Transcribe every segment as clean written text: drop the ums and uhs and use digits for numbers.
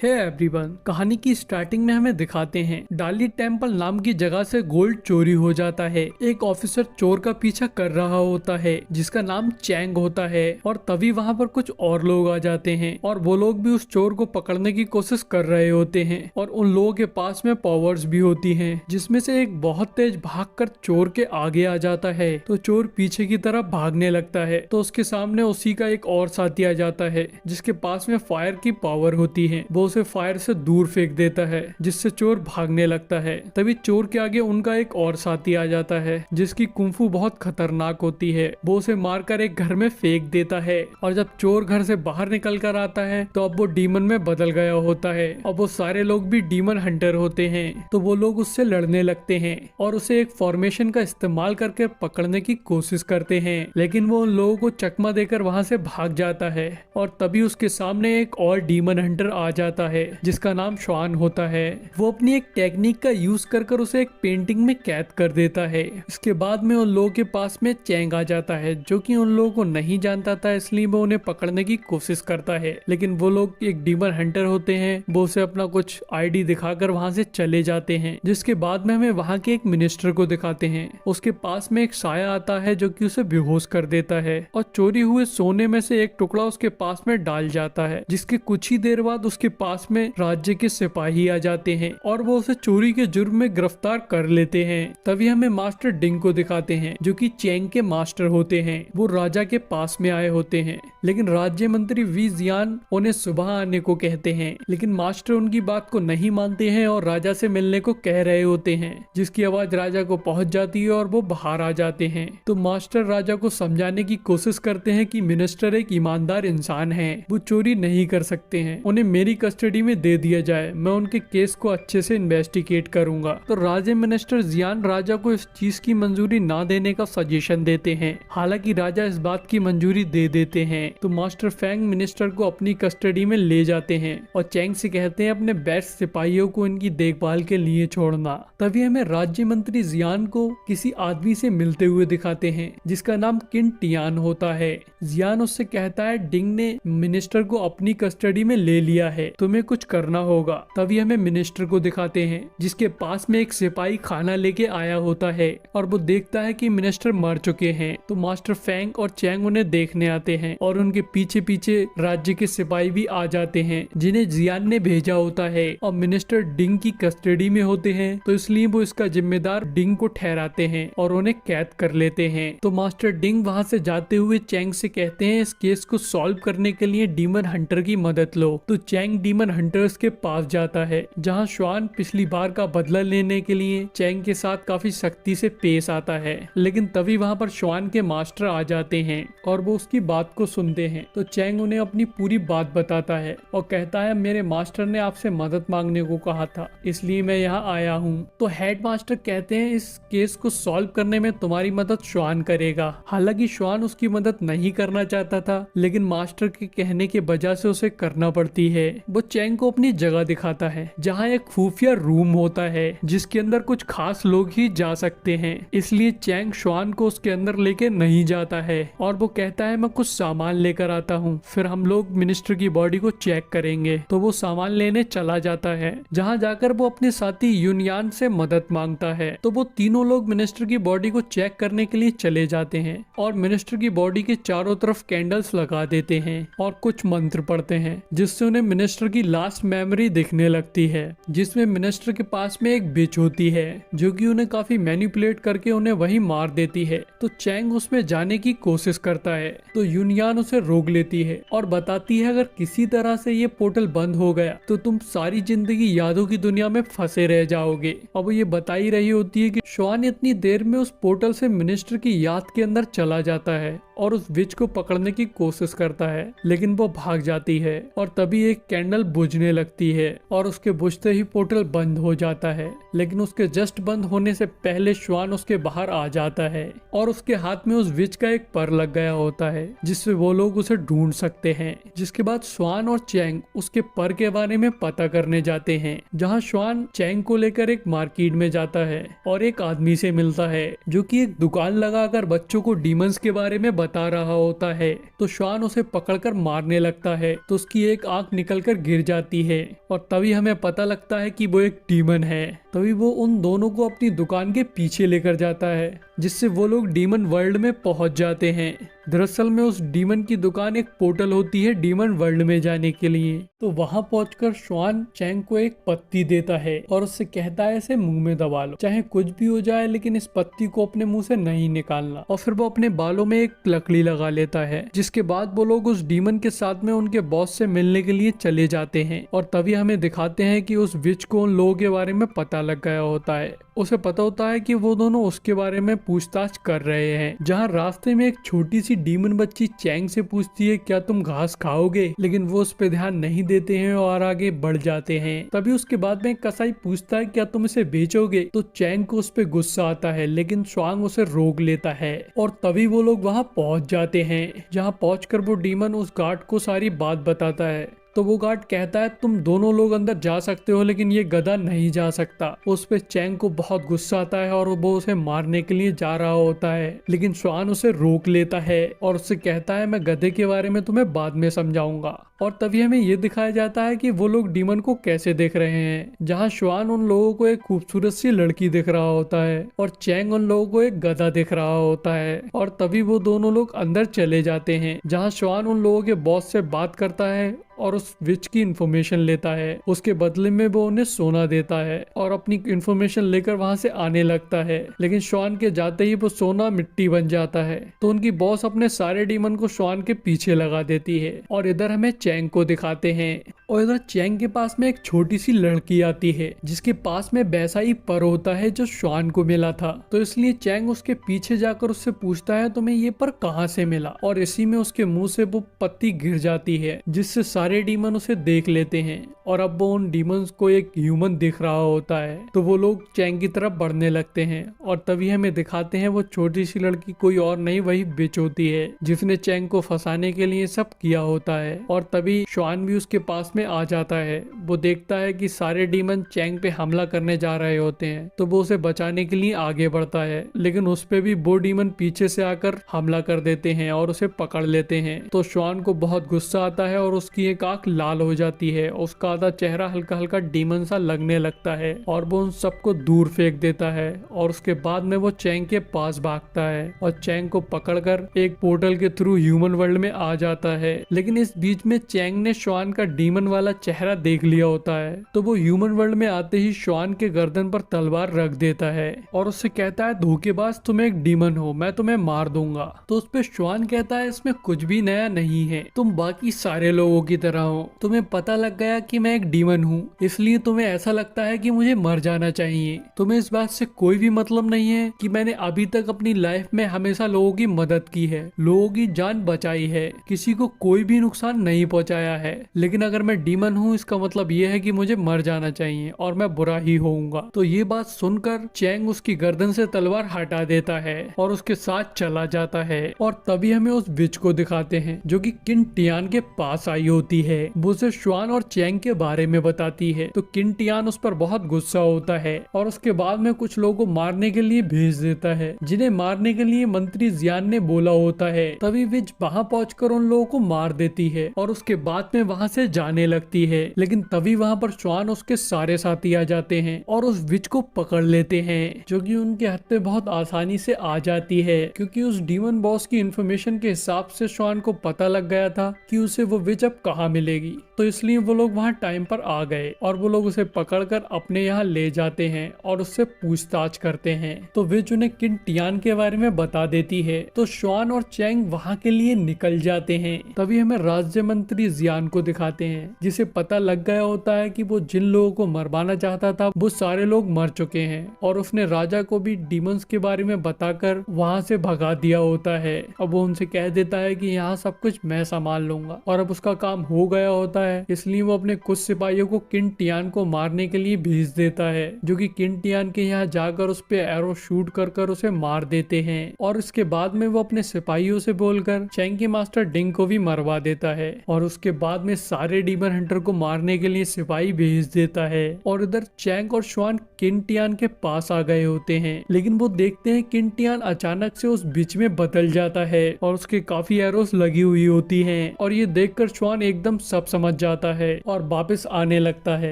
Hey everyone, कहानी की starting में हमें दिखाते हैं डाली टेम्पल नाम की जगह से गोल्ड चोरी हो जाता है। एक ऑफिसर चोर का पीछा कर रहा होता है जिसका नाम चैंग होता है और तभी वहाँ पर कुछ और लोग आ जाते हैं और वो लोग भी उस चोर को पकड़ने की कोशिश कर रहे होते हैं और उन लोगों के पास में पावर्स भी होती हैं, जिसमें से एक बहुत तेज भागकर चोर के आगे आ जाता है। तो चोर पीछे की तरफ भागने लगता है तो उसके सामने उसी का एक और साथी आ जाता है जिसके पास में फायर की पावर होती है। वो उसे फायर से दूर फेंक देता है जिससे चोर भागने लगता है। तभी चोर के आगे उनका एक और साथी आ जाता है जिसकी कुंफू बहुत खतरनाक होती है। वो उसे मारकर एक घर में फेंक देता है और जब चोर घर से बाहर निकल कर आता है तो अब वो डीमन में बदल गया होता है। अब वो सारे लोग भी डीमन हंटर होते हैं तो वो लोग उससे लड़ने लगते हैं और उसे एक फॉर्मेशन का इस्तेमाल करके पकड़ने की कोशिश करते हैं, लेकिन वो उन लोगों को चकमा देकर वहां से भाग जाता है और तभी उसके सामने एक और डीमन हंटर आ जाता है जिसका नाम श्वान होता है। वो अपनी एक टेक्निक का यूज कर उसे एक पेंटिंग में कैद कर देता है। इसके बाद में उन लोगों के पास में चैंग आ जाता है जो कि उन लोगों को नहीं जानता था, इसलिए वो उन्हें पकड़ने की कोशिश करता है, लेकिन वो लोग एक डीमन हंटर होते हैं। वो उसे अपना कुछ आईडी दिखाकर वहां से चले जाते हैं, जिसके बाद में हमें वहां के एक मिनिस्टर को दिखाते हैं। उसके पास में एक साया आता है जो कि उसे बेहोश कर देता है और चोरी हुए सोने में से एक टुकड़ा उसके पास में डाल जाता है, जिसके कुछ ही देर बाद उसके पास में राज्य के सिपाही आ जाते हैं और वो उसे चोरी के जुर्म में गिरफ्तार कर लेते हैं। तभी हमें मास्टर डिंग को दिखाते हैं जो कि चैंग के मास्टर होते हैं। वो राजा के पास में आए होते हैं, लेकिन राज्य मंत्री वी जियान उन्हें सुबह आने को कहते हैं, लेकिन मास्टर उनकी बात को नहीं मानते हैं और राजा से मिलने को कह रहे होते हैं, जिसकी आवाज राजा को पहुंच जाती है और वो बाहर आ जाते हैं। तो मास्टर राजा को समझाने की कोशिश करते हैं कि मिनिस्टर एक ईमानदार इंसान है, वो चोरी नहीं कर सकते हैं, उन्हें मेरी कस्टडी में दे दिया जाए, मैं उनके केस को अच्छे से इन्वेस्टिगेट करूंगा। तो राज्य मिनिस्टर जियान राजा को इस चीज की मंजूरी ना देने का सजेशन देते हैं, हालांकि राजा इस बात की मंजूरी दे देते हैं। तो मास्टर फेंग मिनिस्टर को अपनी कस्टडी में ले जाते हैं और चैंग से कहते हैं अपने बेस्ट सिपाहियों को इनकी देखभाल के लिए छोड़ना। तभी हमें राज्य मंत्री जियान को किसी आदमी से मिलते हुए दिखाते हैं जिसका नाम किन टियान होता है। जियान उससे कहता है डिंग ने मिनिस्टर को अपनी कस्टडी में ले लिया है, तुम्हें कुछ करना होगा। तभी हमें मिनिस्टर को दिखाते हैं जिसके पास में एक सिपाही खाना लेके आया होता है और वो देखता है कि मिनिस्टर मर चुके हैं। तो मास्टर फेंग और चैंग उन्हें देखने आते हैं और उनके पीछे पीछे राज्य के सिपाही भी आ जाते हैं जिन्हें जियान ने भेजा होता है और मिनिस्टर डिंग की कस्टडी में होते हैं, तो इसलिए वो इसका जिम्मेदार डिंग को ठहराते हैं और उन्हें कैद कर लेते हैं। तो मास्टर डिंग वहां से जाते हुए चैंग से कहते हैं इस केस को सॉल्व करने के लिए डीमन हंटर की मदद लो। तो चैंग डीमन हंटर्स के पास जाता है जहां श्वान पिछली बार का बदला लेने के लिए चैंग के साथ काफी सख्ती से पेश आता है, लेकिन तभी वहां पर श्वान के मास्टर आ जाते हैं और वो उसकी बात को सुनते हैं। तो चैंग उन्हें अपनी पूरी बात बताता है और कहता है मेरे मास्टर ने आपसे मदद मांगने को कहा था, इसलिए मैं यहाँ आया हूँ। तो हेड मास्टर कहते हैं इस केस को सॉल्व करने में तुम्हारी मदद श्वान करेगा। हालांकि श्वान उसकी मदद नहीं करना चाहता था, लेकिन मास्टर के कहने के वजह से उसे करना पड़ती है। वो चैंग को अपनी जगह दिखाता है जहाँ एक खुफिया रूम होता है जिसके अंदर कुछ खास लोग ही जा सकते हैं, इसलिए चैंग श्वान को उसके अंदर लेके नहीं जाता है और वो कहता है मैं कुछ सामान लेकर आता हूँ, फिर हम लोग मिनिस्टर की बॉडी को चेक करेंगे। तो वो सामान लेने चला जाता है जहाँ जाकर वो अपने साथी यूनियान से मदद मांगता है। तो वो तीनों लोग मिनिस्टर की बॉडी को चेक करने के लिए चले जाते हैं और मिनिस्टर की बॉडी के चारों तरफ कैंडल्स लगा देते हैं और कुछ मंत्र पढ़ते हैं जिससे उन्हें मिनिस्टर की लास्ट मेमोरी दिखने लगती है, जिसमें मिनिस्टर के पास में एक बिच होती है जो कि उन्हें काफी मैनिपुलेट करके उन्हें वहीं मार देती है। तो चैंग उसमें जाने की कोशिश करता है तो यूनियान उसे रोक लेती है और बताती है अगर किसी तरह से ये पोर्टल बंद हो गया तो तुम सारी जिंदगी यादों की दुनिया में फंसे रह जाओगे। अब वो ये बता ही रही होती है कि श्वान इतनी देर में उस पोर्टल से मिनिस्टर की याद के अंदर चला जाता है और उस विच को पकड़ने की कोशिश करता है, लेकिन वो भाग जाती है और तभी एक कैंडल बुझने लगती है और उसके बुझते ही पोर्टल बंद हो जाता है, लेकिन उसके जस्ट बंद होने से पहले श्वान उसके बाहर आ जाता है और उसके हाथ में उस विच का एक पर लग गया होता है जिससे वो लोग उसे ढूंढ सकते हैं। जिसके बाद श्वान और चैंग उसके पर के बारे में पता करने जाते हैं, जहाँ श्वान चैंग को लेकर एक मार्केट में जाता है और एक आदमी से मिलता है जो कि एक दुकान लगाकर बच्चों को डीमंस के बारे में बता रहा होता है। तो श्वान उसे पकड़कर मारने लगता है तो उसकी एक आंख निकलकर गिर जाती है और तभी हमें पता लगता है कि वो एक डीमन है। तभी वो उन दोनों को अपनी दुकान के पीछे लेकर जाता है जिससे वो लोग डीमन वर्ल्ड में पहुंच जाते हैं। दरअसल में उस डीमन की दुकान एक पोर्टल होती है डीमन वर्ल्ड में जाने के लिए। तो वहां पहुंचकर श्वान चैंग को एक पत्ती देता है और उससे कहता है इसे मुंह में दबा लो, चाहे कुछ भी हो जाए लेकिन इस पत्ती को अपने मुंह से नहीं निकालना। और फिर वो अपने बालों में एक लकड़ी लगा लेता है जिसके बाद वो लोग उस डीमन के साथ में उनके बॉस से मिलने के लिए चले जाते हैं। और तभी हमें दिखाते हैं कि उस विच को उन लोगों के बारे में पता लग गया होता है। उसे पता होता है कि वो दोनों उसके बारे में पूछताछ कर रहे हैं। जहाँ रास्ते में एक छोटी सी डीमन बच्ची चैंग से पूछती है क्या तुम घास खाओगे, लेकिन वो उस पे ध्यान नहीं देते हैं और आगे बढ़ जाते हैं। तभी उसके बाद में कसाई पूछता है क्या तुम इसे बेचोगे, तो चैंग को उस पे गुस्सा आता है लेकिन स्वांग उसे रोक लेता है। और तभी वो लोग वहाँ पहुँच जाते हैं जहाँ पहुंचकर वो डीमन उस गार्ड को सारी बात बताता है। तो वो गार्ड कहता है तुम दोनों लोग अंदर जा सकते हो लेकिन ये गधा नहीं जा सकता। उस पे चैंग को बहुत गुस्सा आता है और वो उसे मारने के लिए जा रहा होता है लेकिन श्वान उसे रोक लेता है और उससे कहता है मैं गधे के बारे में तुम्हें बाद में समझाऊंगा। और तभी हमें ये दिखाया जाता है कि वो लोग डीमन को कैसे देख रहे हैं, जहाँ श्वान उन लोगों को एक खूबसूरत सी लड़की दिख रहा होता है और चैंग उन लोगों को एक गधा दिख रहा होता है। और तभी वो दोनों लोग अंदर चले जाते हैं जहाँ श्वान उन लोगों के बॉस से बात करता है और उस विच की इंफॉर्मेशन लेता है। उसके बदले में वो उन्हें सोना देता है और अपनी इंफॉर्मेशन लेकर वहां से आने लगता है लेकिन श्वान के जाते ही वो सोना मिट्टी बन जाता है। तो उनकी बॉस अपने सारे डीमन को श्वान के पीछे लगा देती है। और इधर हमें चैंग को दिखाते हैं और इधर चैंग के पास में एक छोटी सी लड़की आती है जिसके पास में वैसा ही पर होता है जो श्वान को मिला था। तो इसलिए चैंग उसके पीछे जाकर उससे पूछता है तुम्हें ये पर कहाँ से मिला, और इसी में उसके मुंह से वो पत्ती गिर जाती है जिससे सारे डीमन उसे देख लेते हैं। और अब वो उन डीमंस को एक ह्यूमन दिख रहा होता है तो वो लोग चैंग की तरफ बढ़ने लगते हैं। और तभी हमें दिखाते हैं वो छोटी सी लड़की कोई और नहीं वही बिच होती है जिसने चैंग को फंसाने के लिए सब किया होता है। और तभी श्वान भी उसके पास में आ जाता है। वो देखता है कि सारे डीमन चैंग पे हमला करने जा रहे होते हैं तो वो उसे बचाने के लिए आगे बढ़ता है लेकिन उस पे भी वो डीमन पीछे से आकर हमला कर देते हैं और उसे पकड़ लेते हैं। तो श्वान को बहुत गुस्सा आता है और उसकी एक आंख लाल हो जाती है, उसका आधा चेहरा हल्का हल्का डीमन सा लगने लगता है और वो उन सबको दूर फेंक देता है। और उसके बाद में वो चैंग के पास भागता है और चैंग को पकड़कर एक पोर्टल के थ्रू ह्यूमन वर्ल्ड में आ जाता है। लेकिन इस बीच में चैंग ने श्वान का डीमन वाला चेहरा देख लिया होता है तो वो ह्यूमन वर्ल्ड में आते ही श्वान के गर्दन पर तलवार रख देता है और उससे कहता है धोखेबाज तुम एक डीमन हो, मैं तुम्हें मार दूंगा। तो उस पे श्वान कहता है इसमें कुछ भी नया नहीं है, तुम बाकी सारे लोगों की तरह हो, तुम्हें पता लग गया कि मैं एक डीमन हूँ इसलिए तुम्हें ऐसा लगता है कि मुझे मर जाना चाहिए। तुम्हें इस बात से कोई भी मतलब नहीं है कि मैंने अभी तक अपनी लाइफ में हमेशा लोगों की मदद की है, लोगों की जान बचाई है, किसी को कोई भी नुकसान नहीं पहुंचाया है, लेकिन अगर मैं डीमन हूँ इसका मतलब ये है कि मुझे मर जाना चाहिए और मैं बुरा ही होऊंगा। तो ये बात सुनकर चैंग उसकी गर्दन से तलवार हटा देता है और उसके साथ चला जाता है। और तभी हमें उस विच को दिखाते हैं जो कि किन टियान के पास आई होती है। वो उसे श्वान और चैंग के बारे में बताती है तो किन टियान उस पर बहुत गुस्सा होता है और उसके बाद में कुछ लोगों को मारने के लिए भेज देता है जिन्हें मारने के लिए मंत्री जियान ने बोला होता है। तभी विच वहां पहुंचकर उन लोगों को मार देती है और उसके बाद में वहां से जाने लगती है। लेकिन तभी वहां पर श्वान उसके सारे साथी आ जाते हैं और उस विच को पकड़ लेते हैं जो कि उनके हाथ पे बहुत आसानी से आ जाती है क्योंकि उस डीमन बॉस की इंफॉर्मेशन के हिसाब से श्वान को पता लग गया था कि उसे वो विच अब कहाँ मिलेगी। तो इसलिए वो लोग वहाँ टाइम पर आ गए और वो लोग उसे पकड़कर अपने यहाँ ले जाते हैं और उससे पूछताछ करते हैं। तो विच उन्हें किन टियान के बारे में बता देती है तो श्वान और चैंग वहाँ के लिए निकल जाते हैं। तभी हमें राज्य मंत्री जियान को दिखाते हैं जिसे पता लग गया होता है कि वो जिन लोगों को मरवाना चाहता था वो सारे लोग मर चुके हैं और उसने राजा को भी डीमंस के बारे में बताकर वहाँ से भगा दिया होता है। अब वो उनसे कह देता है कि यहाँ सब कुछ मैं संभाल लूंगा और अब उसका काम हो गया होता है इसलिए वो अपने कुछ सिपाहियों को किन टियान को मारने के लिए भेज देता है जो कि किन टियान के यहाँ जाकर उस पे एरो शूट कर उसे मार देते हैं। और इसके बाद में वो अपने सिपाहियों से बोलकर चैंग के मास्टर डिंग को भी मरवा देता है और और उसके बाद में सारे डीमन हंटर को मारने के लिए सिपाही भेज देता है। और इधर चैंग और श्वान किन टियान के पास आ गए होते हैं, लेकिन वो देखते हैं किन टियान अचानक से उस बीच में बदल जाता है और उसके काफी एरोस लगी हुई होती हैं। और ये देखकर श्वान एकदम सब समझ जाता है और वापस आने लगता है।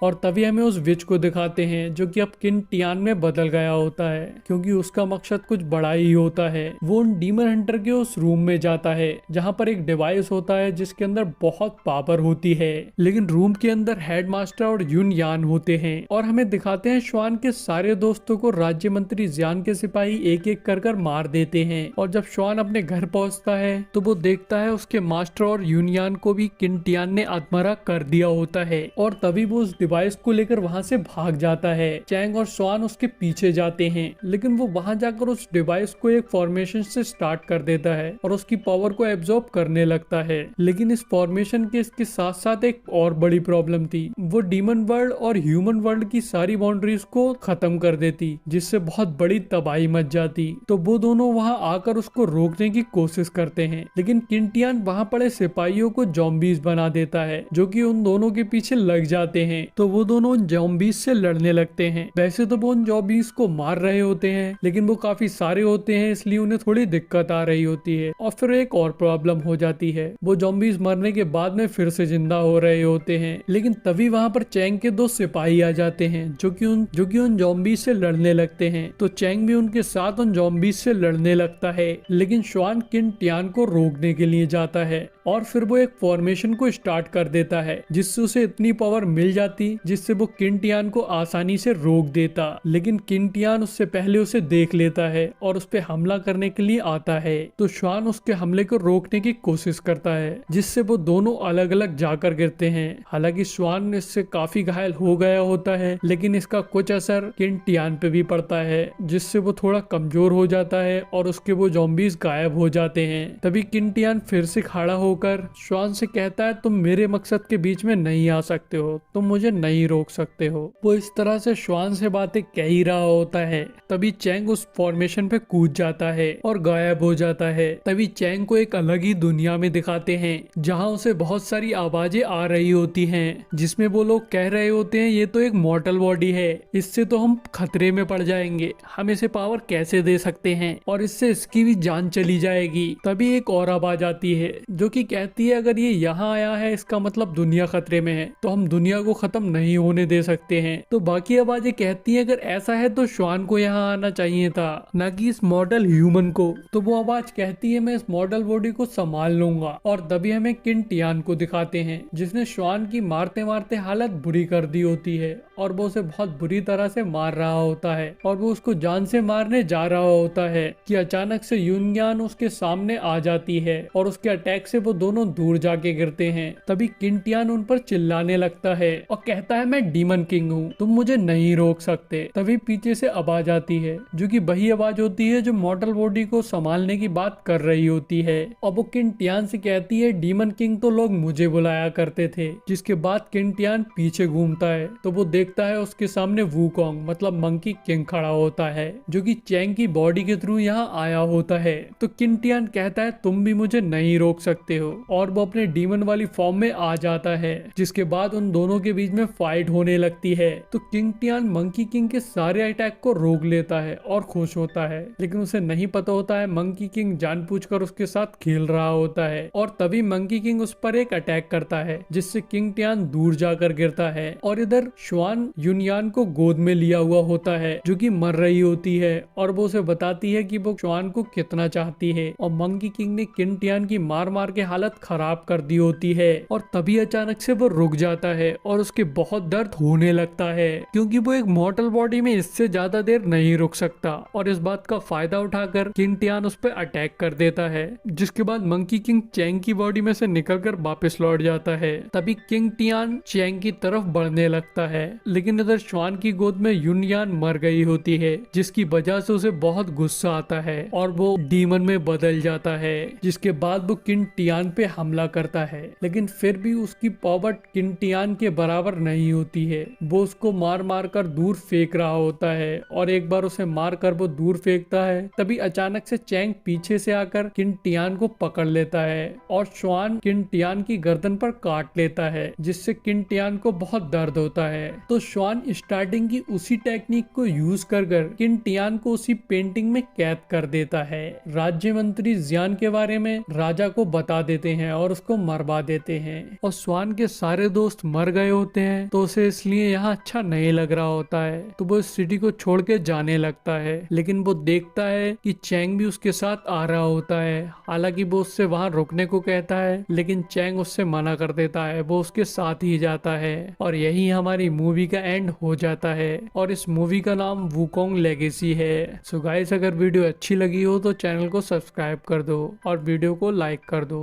और तभी हमें उस विच को दिखाते हैं जो कि अब किन टियान में बदल गया होता है, क्योंकि उसका मकसद कुछ बड़ा ही होता है। वो उन डीमन हंटर के उस रूम में जाता है जहाँ पर एक डिवाइस होता है जिसके अंदर बहुत पावर होती है, लेकिन रूम के अंदर हेडमास्टर और यून यान होते हैं। और हमें दिखाते हैं श्वान के सारे दोस्तों को राज्य मंत्री जियान के सिपाही एक एक कर मार देते हैं। और जब श्वान अपने घर पहुंचता है तो वो देखता है उसके मास्टर और यूनियन को भी किन टियान ने आत्महत्या कर दिया होता है। और तभी वो उस डिवाइस को लेकर वहां से भाग जाता है। चैंग और श्वान उसके पीछे जाते हैं, लेकिन वो वहां जाकर उस डिवाइस को एक फॉर्मेशन से स्टार्ट कर देता है और उसकी पावर को एब्जॉर्ब करने लगता है। लेकिन इस फॉर्मेशन के इसके साथ साथ एक और बड़ी प्रॉब्लम थी, वो डीमन वर्ल्ड और ह्यूमन वर्ल्ड की सारी बाउंड्रीज को खत्म कर देती, जिससे बहुत बड़ी तबाही मच जाती। तो वो दोनों वहां आकर उसको रोकने की कोशिश करते हैं, लेकिन किन टियान वहां पड़े सिपाहियों को जॉम्बीज बना देता है जो कि उन दोनों के पीछे लग जाते हैं। तो वो दोनों उन जॉम्बीज से लड़ने लगते हैं। वैसे तो वो उन जॉम्बीज को मार रहे होते हैं, लेकिन वो काफी सारे होते हैं, इसलिए उन्हें थोड़ी दिक्कत आ रही होती है। और फिर एक और प्रॉब्लम हो जाती है, वो जॉम्बीज मरने के बाद में फिर से जिंदा हो रहे होते हैं। लेकिन तभी वहां पर चैंग के दो सिपाही आ जाते हैं जो कि उन जॉम्बीज से लड़ने लगते हैं। तो चैंग भी उनके साथ उन जॉम्बीज से लड़ने लगता है, लेकिन श्वान किन टियान को रोकने के लिए जाता है और फिर वो एक फॉर्मेशन को स्टार्ट कर देता है जिससे उसे इतनी पावर मिल जाती जिससे वो किन टियान को आसानी से रोक देता। लेकिन किन टियान उससे पहले उसे देख लेता है और उस पे हमला करने के लिए आता है। तो श्वान उसके हमले को रोकने की कोशिश करता है, जिससे वो दोनों अलग अलग जाकर गिरते हैं। हालांकि श्वान इससे काफी घायल हो गया होता है, लेकिन इसका कुछ असर किन टियान पे भी पड़ता है, जिससे वो थोड़ा कमजोर हो जाता है और उसके वो जॉम्बीज गायब हो जाते हैं। तभी किन टियान फिर से खड़ा होकर श्वान से कहता है, तुम मेरे मकसद के बीच में नहीं आ सकते हो, तुम मुझे नहीं रोक सकते हो। वो इस तरह से श्वान से बातें कह ही रहा होता है, तभी चैंग उस फॉर्मेशन पे कूद जाता है और गायब हो जाता है। तभी चैंग को एक अलग ही दुनिया में दिखाते हैं जहाँ उसे बहुत सारी आवाजें आ रही होती हैं, जिसमें वो लोग कह रहे होते हैं ये तो एक मॉर्टल बॉडी है, इससे तो हम खतरे में पड़ जाएंगे, हम इसे पावर कैसे दे सकते हैं और इससे इसकी भी जान चली जाएगी। तभी एक और आवाज आती है जो कि कहती है अगर ये यहाँ आया है इसका मतलब दुनिया खतरे में है, तो हम दुनिया को खत्म नहीं होने दे सकते हैं। तो बाकी आवाजें कहती है अगर ऐसा है तो श्वान को यहाँ आना चाहिए था, न कि इस मॉडल ह्यूमन को। तो वो आवाज कहती है मैं इस मॉडल बॉडी को संभाल लूंगा। और तभी हमें किन टियान को दिखाते हैं जिसने श्वान की मारते मारते हालत बुरी कर दी होती है और वो उसे बहुत बुरी तरह से मार रहा होता है और वो उसको जान से मारने जा रहा होता है कि अचानक से यूनियन उसके सामने आ जाती है और उसके अटैक से वो दोनों दूर जाके गिरते हैं। तभी किन टियान उन पर चिल्लाने लगता है और कहता है मैं डीमन किंग हूँ, तुम मुझे नहीं रोक सकते। तभी पीछे से आवाज आती है जो कि वही आवाज होती है जो मॉडल बॉडी को संभालने की बात कर रही होती है। और वो किन टियान से कहती है डीमन किंग तो लोग मुझे बुलाया करते थे। जिसके बाद किन टियान पीछे घूमता है तो वो देखता है उसके सामने वूकोंग मतलब मंकी किंग खड़ा होता है जो कि चैंग की बॉडी के थ्रू यहाँ आया होता है। तो किन टियान कहता है तुम भी मुझे नहीं रोक सकते हो और वो अपने डीमन वाली फॉर्म में आ जाता है। जिसके बाद उन दोनों के बीच में फाइट होने लगती है। तो किंग टियान मंकी किंग के सारे अटैक को रोक लेता है और खुश होता है, लेकिन उसे नहीं पता होता है मंकी किंग जानबूझकर उसके साथ खेल रहा होता है। और तभी मंकी किंग उस पर एक अटैक करता है जिससे किंग टियान दूर जाकर गिरता है। और इधर श्वान यूनियन को गोद में लिया हुआ होता है जो कि मर रही होती है और वो उसे बताती है कि वो श्वान को कितना चाहती है। और मंकी किंग ने किन टियान की मार मार के हालत खराब कर दी होती है। और तभी अचानक से वो रुक जाता है और उसके बहुत दर्द होने लगता है क्योंकि वो एक मॉर्टल बॉडी में इससे ज्यादा देर नहीं रुक सकता। और इस बात का फायदा उठाकर किन टियान उस पर अटैक कर देता है, जिसके बाद मंकी किंग चैंग की बॉडी में से निकलकर वापस लौट जाता है। तभी किंग टियान चैंग की तरफ बढ़ने लगता है, लेकिन इधर श्वान की गोद में यूनियन मर गई होती है, जिसकी वजह से उसे बहुत गुस्सा आता है और वो डीमन में बदल जाता है। जिसके बाद वो किन टियान टियान पे हमला करता है, लेकिन फिर भी उसकी पावर किन टियान के बराबर नहीं होती है। वो उसको मार मार कर दूर फेंक रहा होता है और एक बार उसे मार कर वो दूर फेंकता है, तभी अचानक से चैंग पीछे से आकर किन टियान को पकड़ लेता है और स्वान किन टियान की गर्दन पर काट लेता है, जिससे किन टियान को बहुत दर्द होता है। तो स्वान स्टार्टिंग की उसी टेक्निक को यूज कर किन टियान को उसी पेंटिंग में कैद कर देता है। राज्य मंत्री जियान के बारे में राजा को बता देते हैं और उसको मरवा देते हैं, और स्वान के सारे दोस्त मर गए होते हैं, तो उसे इसलिए यहाँ अच्छा नहीं लग रहा होता है, तो वो इस सिटी को छोड़ के जाने लगता है। लेकिन वो देखता है कि चैंग भी उसके साथ आ रहा होता है। हालांकि वो उससे वहां रुकने को कहता है, लेकिन चैंग उससे मना कर देता है, वो उसके साथ ही जाता है। और यही हमारी मूवी का एंड हो जाता है, और इस मूवी का नाम वुकोंग लेगेसी है। सो गाइस, अगर वीडियो अच्छी लगी हो तो चैनल को सब्सक्राइब कर दो और वीडियो को लाइक कर दो।